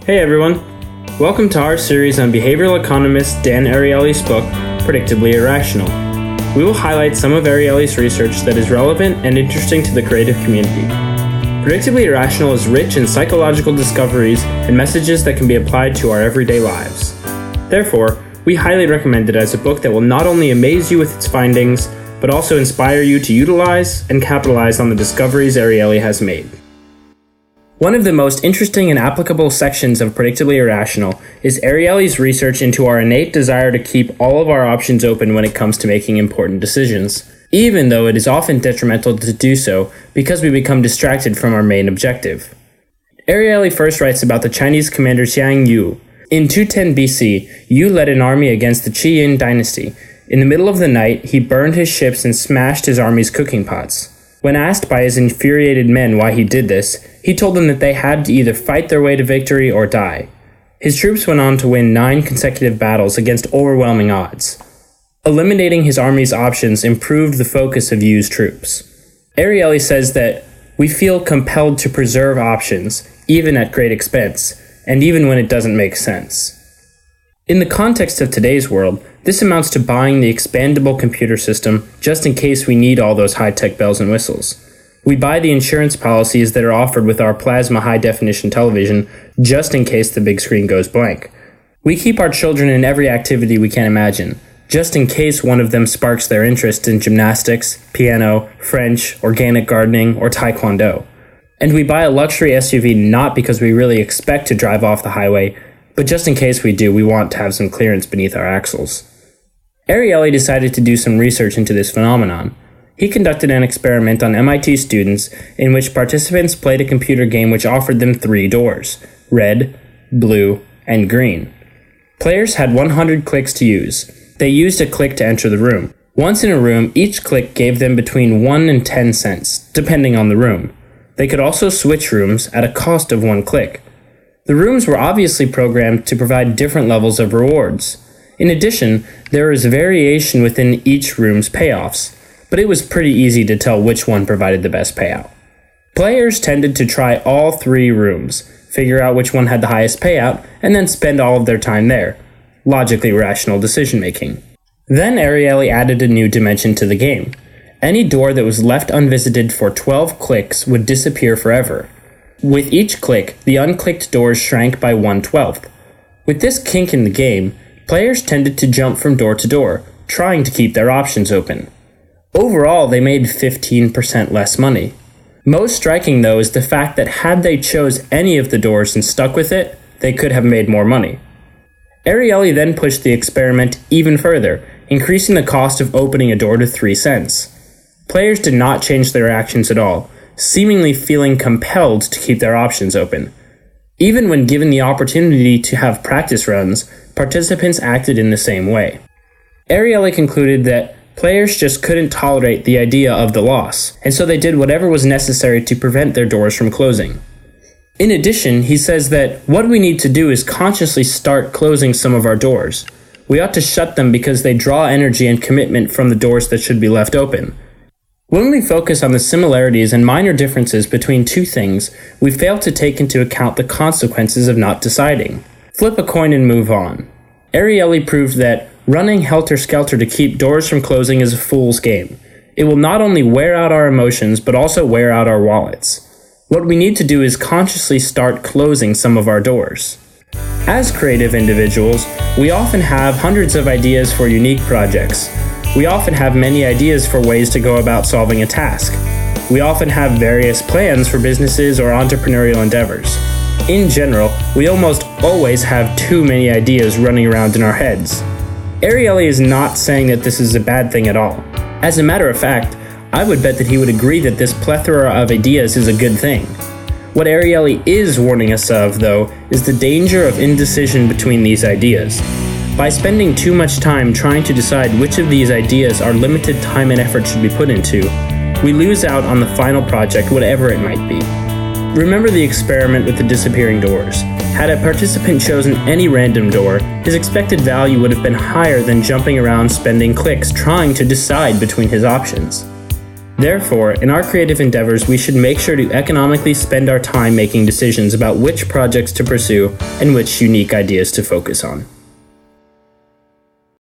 Hey everyone! Welcome to our series on behavioral economist Dan Ariely's book, Predictably Irrational. We will highlight some of Ariely's research that is relevant and interesting to the creative community. Predictably Irrational is rich in psychological discoveries and messages that can be applied to our everyday lives. Therefore, we highly recommend it as a book that will not only amaze you with its findings, but also inspire you to utilize and capitalize on the discoveries Ariely has made. One of the most interesting and applicable sections of Predictably Irrational is Ariely's research into our innate desire to keep all of our options open when it comes to making important decisions, even though it is often detrimental to do so because we become distracted from our main objective. Ariely first writes about the Chinese commander Xiang Yu. In 210 BC, Yu led an army against the Qin dynasty. In the middle of the night, he burned his ships and smashed his army's cooking pots. When asked by his infuriated men why he did this, he told them that they had to either fight their way to victory or die. His troops went on to win 9 consecutive battles against overwhelming odds. Eliminating his army's options improved the focus of Yu's troops. Ariely says that we feel compelled to preserve options, even at great expense, and even when it doesn't make sense. In the context of today's world, this amounts to buying the expandable computer system just in case we need all those high-tech bells and whistles. We buy the insurance policies that are offered with our plasma high-definition television just in case the big screen goes blank. We keep our children in every activity we can imagine, just in case one of them sparks their interest in gymnastics, piano, French, organic gardening, or taekwondo. And we buy a luxury SUV not because we really expect to drive off the highway, but just in case we do, we want to have some clearance beneath our axles. Ariely decided to do some research into this phenomenon. He conducted an experiment on MIT students in which participants played a computer game which offered them 3 doors: red, blue, and green. Players had 100 clicks to use. They used a click to enter the room. Once in a room, each click gave them between 1 and 10 cents, depending on the room. They could also switch rooms at a cost of 1 click. The rooms were obviously programmed to provide different levels of rewards. In addition, there was variation within each room's payoffs, but it was pretty easy to tell which one provided the best payout. Players tended to try all 3 rooms, figure out which one had the highest payout, and then spend all of their time there. Logically rational decision-making. Then Ariely added a new dimension to the game. Any door that was left unvisited for 12 clicks would disappear forever. With each click, the unclicked doors shrank by 1/12. With this kink in the game, players tended to jump from door to door, trying to keep their options open. Overall, they made 15% less money. Most striking, though, is the fact that had they chose any of the doors and stuck with it, they could have made more money. Ariely then pushed the experiment even further, increasing the cost of opening a door to 3 cents. Players did not change their actions at all, seemingly feeling compelled to keep their options open. Even when given the opportunity to have practice runs, participants acted in the same way. Ariely concluded that players just couldn't tolerate the idea of the loss, and so they did whatever was necessary to prevent their doors from closing. In addition, he says that what we need to do is consciously start closing some of our doors. We ought to shut them because they draw energy and commitment from the doors that should be left open. When we focus on the similarities and minor differences between 2 things, we fail to take into account the consequences of not deciding. Flip a coin and move on. Ariely proved that running helter-skelter to keep doors from closing is a fool's game. It will not only wear out our emotions, but also wear out our wallets. What we need to do is consciously start closing some of our doors. As creative individuals, we often have hundreds of ideas for unique projects. We often have many ideas for ways to go about solving a task. We often have various plans for businesses or entrepreneurial endeavors. In general, we almost always have too many ideas running around in our heads. Ariely is not saying that this is a bad thing at all. As a matter of fact, I would bet that he would agree that this plethora of ideas is a good thing. What Ariely is warning us of, though, is the danger of indecision between these ideas. By spending too much time trying to decide which of these ideas our limited time and effort should be put into, we lose out on the final project, whatever it might be. Remember the experiment with the disappearing doors. Had a participant chosen any random door, his expected value would have been higher than jumping around spending clicks trying to decide between his options. Therefore, in our creative endeavors, we should make sure to economically spend our time making decisions about which projects to pursue and which unique ideas to focus on.